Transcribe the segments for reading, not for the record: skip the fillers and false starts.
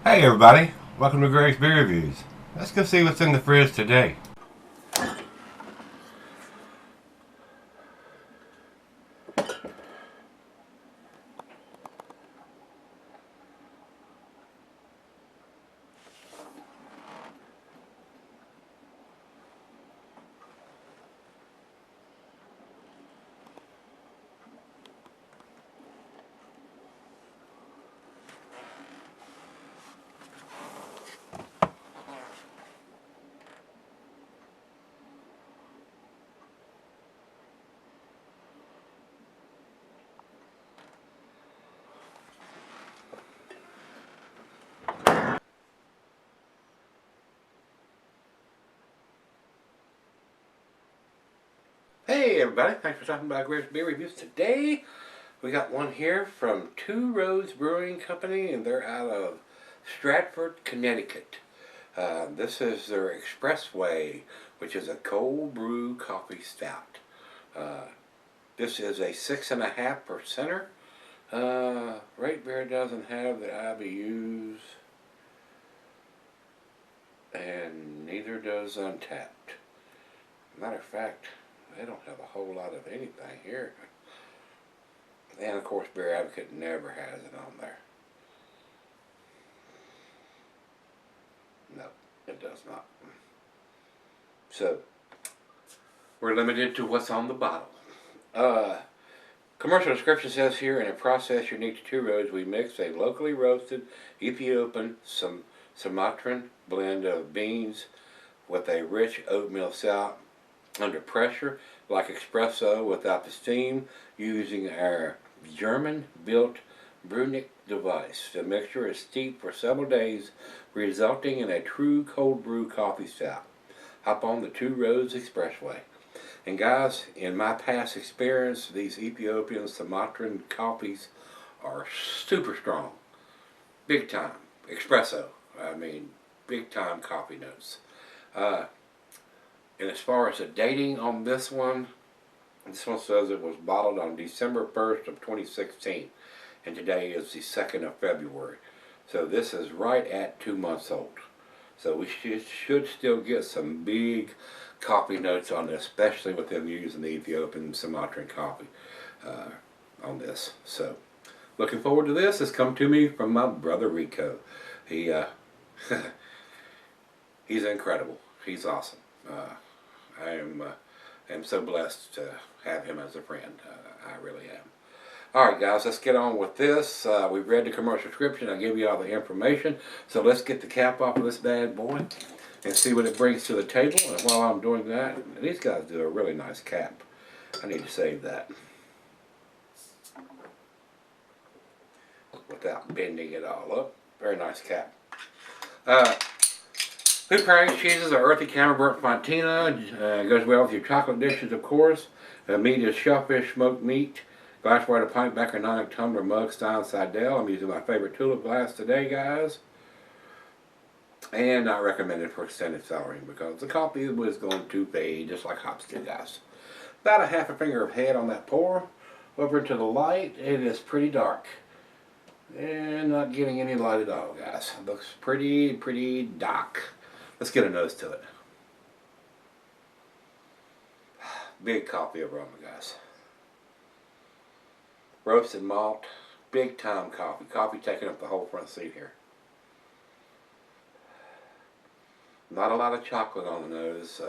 Hey everybody, welcome to Gregsbeerreviews. Let's go see what's in the fridge today. Hey everybody, thanks for stopping by Gregsbeerreviews. Today we got one here from Two Roads Brewing Company, and they're out of Stratford, Connecticut. This is their Expressway, which is a cold brew coffee stout. This is a 6.5%er. Right Beer doesn't have the IBUs, and neither does Untapped. Matter of fact, they don't have a whole lot of anything here. And of course, Beer Advocate never has it on there. No, it does not. So, we're limited to what's on the bottle. Commercial description says here, in a process unique to Two Roads, we mix a locally roasted Ethiopian Sumatran blend of beans with a rich oatmeal stout under pressure, like espresso without the steam, using our German-built Brewing device. The mixture is steeped for several days, resulting in a true cold brew coffee stout. Hop on the Two Roads Expressway. And guys, in my past experience, these Ethiopian Sumatran coffees are super strong. Big time. Espresso. I mean, big time coffee notes. And as far as the dating on this one says it was bottled on December 1st of 2016. And today is the 2nd of February. So this is right at 2 months old. So we should still get some big coffee notes on this, especially with them using the Ethiopian Sumatran coffee on this. So looking forward to this. This come to me from my brother Rico. He he's incredible. He's awesome. I am so blessed to have him as a friend. I really am. Alright guys, let's get on with this. We've read the commercial description. I give you all the information. So let's get the cap off of this bad boy and see what it brings to the table. And while I'm doing that, these guys do a really nice cap. I need to save that without bending it all up. Very nice cap. Food pairings, cheeses are earthy camembert fontina. Goes well with your chocolate dishes, of course. Meat is shellfish smoked meat. Glassware, a pint, backer, 9 tumbler, mug, style, Sidel. I'm using my favorite tulip glass today, guys. And not recommended for extended cellaring because the coffee was going to fade just like hops do, guys. About a half a finger of head on that pour. Over to the light, it is pretty dark. And not getting any light at all, guys. It looks pretty dark. Let's get a nose to it. Big coffee aroma, guys. Roasted malt, big time coffee. Coffee taking up the whole front seat here. Not a lot of chocolate on the nose.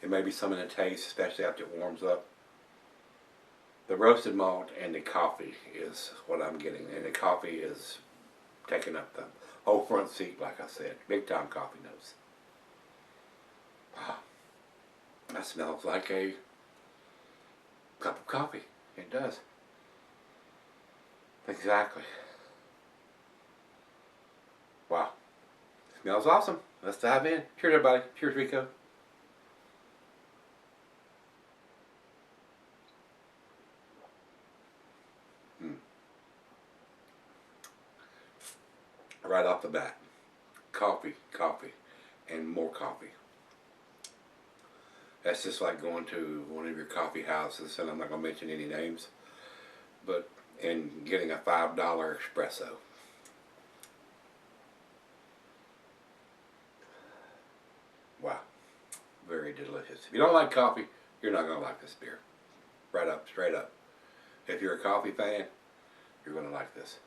It may be some in the taste, especially after it warms up. The roasted malt and the coffee is what I'm getting. And the coffee is taking up the whole front seat, like I said. Big time coffee notes. Wow. That smells like a cup of coffee. It does. Exactly. Wow. Smells awesome. Let's dive in. Cheers, everybody. Cheers, Rico. Right off the bat. Coffee, and more coffee. That's just like going to one of your coffee houses, and I'm not going to mention any names, but and getting a $5 espresso. very delicious. If you don't like coffee, you're not going to like this beer. Right up, straight up. If you're a coffee fan, you're going to like this.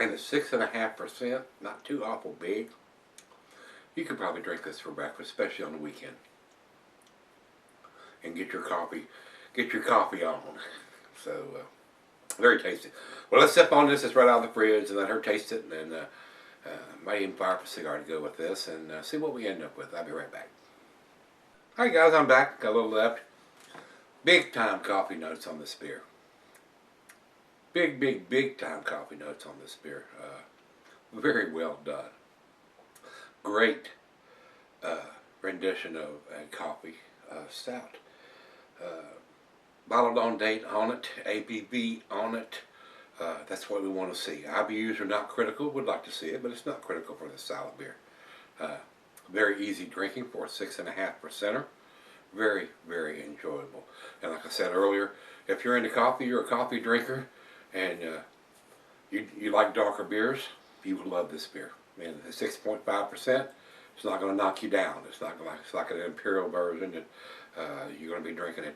And it's 6.5%, not too awful big. You could probably drink this for breakfast, especially on the weekend. And get your coffee on. So, very tasty. Well, let's sip on this. It's right out of the fridge and let her taste it. And might even fire up a cigar to go with this and see what we end up with. I'll be right back. Alright guys, I'm back. Got a little left. Big time coffee notes on this beer. Big time coffee notes on this beer. Very well done. Great rendition of a coffee stout. Bottled on date on it, ABV on it. That's what we want to see. IBUs are not critical. Would like to see it, but it's not critical for this style of beer. Very easy drinking for a 6.5%er. Very enjoyable. And like I said earlier, if you're into coffee, you're a coffee drinker, and you like darker beers, you will love this beer. And at 6.5%, it's not going to knock you down. It's like an imperial version that you're going to be drinking at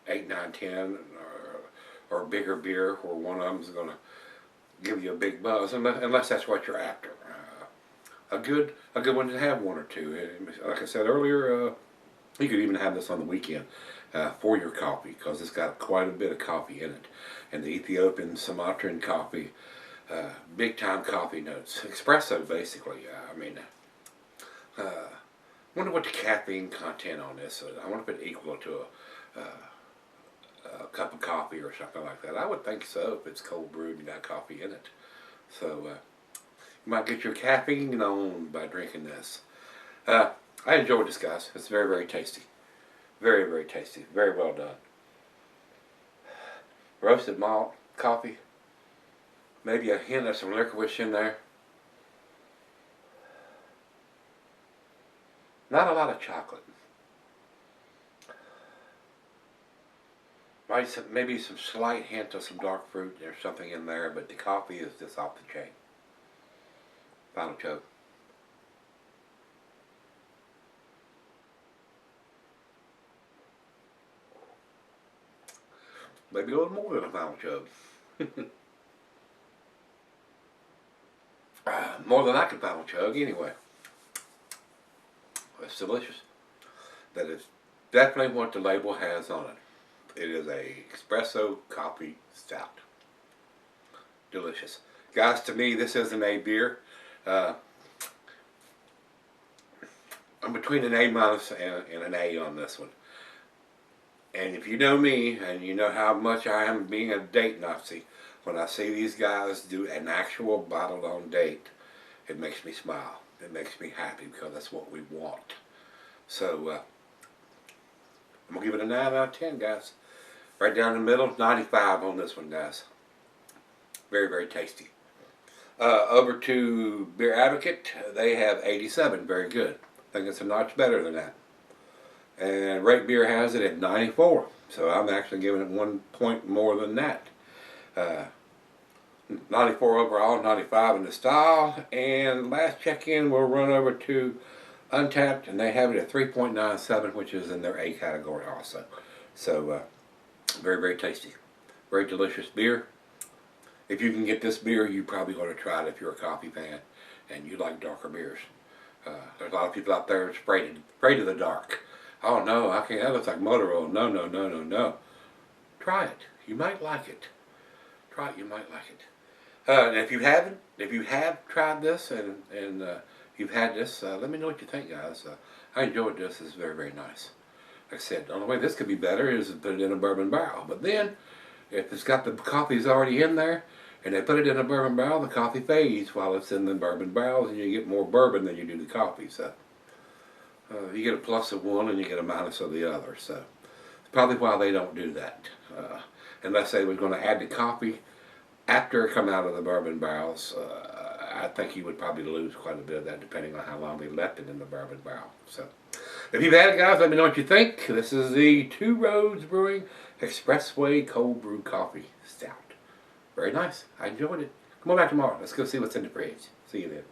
8, 9, 10, or bigger beer, where one of them is going to give you a big buzz, unless that's what you're after. A good one to have one or two. Like I said earlier, you could even have this on the weekend for your coffee, because it's got quite a bit of coffee in it. And the Ethiopian Sumatran coffee, big time coffee notes. Espresso, basically. Wonder what the caffeine content on this is. I wonder if it's equal to a cup of coffee or something like that. I would think so, if it's cold brewed and got coffee in it. So you might get your caffeine on by drinking this. I enjoyed this, guys. It's very tasty. Very tasty. Very well done. Roasted malt, coffee, maybe a hint of some licorice in there. Not a lot of chocolate. Maybe some slight hint of some dark fruit. There's something in there, but the coffee is just off the chain. Final chug. Maybe a little more than a final chug. More than I could final chug anyway. It's delicious. That is definitely what the label has on it. It is a espresso coffee stout. Delicious. Guys, to me this is an A beer. I'm between an A minus and an A on this one. And if you know me, and you know how much I am being a date Nazi, when I see these guys do an actual bottled on date, it makes me smile. It makes me happy, because that's what we want. So, I'm going to give it a 9 out of 10, guys. Right down the middle, 95 on this one, guys. Very tasty. Over to Beer Advocate, they have 87. Very good. I think it's a notch better than that. And Rate Beer has it at 94. So I'm actually giving it 1 point more than that. 94 overall, 95 in the style. And last check-in, we'll run over to Untapped, and they have it at 3.97, which is in their A category also. So very tasty. Very delicious beer. If you can get this beer, you probably ought to try it if you're a coffee fan and you like darker beers. There's a lot of people out there afraid of the dark. Oh no, I can't. That looks like motor oil. No. Try it. You might like it. Try it. You might like it. And if you have tried this and you've had this, let me know what you think, guys. I enjoyed this. It's very nice. Like I said, the only way this could be better is to put it in a bourbon barrel. But then, if it's got the coffee's already in there, and they put it in a bourbon barrel, the coffee fades while it's in the bourbon barrels, and you get more bourbon than you do the coffee. So you get a plus of one and you get a minus of the other. So it's probably why they don't do that. Unless they were going to add the coffee after it come out of the bourbon barrels, I think you would probably lose quite a bit of that, depending on how long they left it in the bourbon barrel. So If you've had it, guys, let me know what you think. This is the Two Roads Brewing Expressway Cold Brew Coffee Stout. Very nice. I enjoyed it. Come on back tomorrow. Let's go see what's in the fridge. See you then.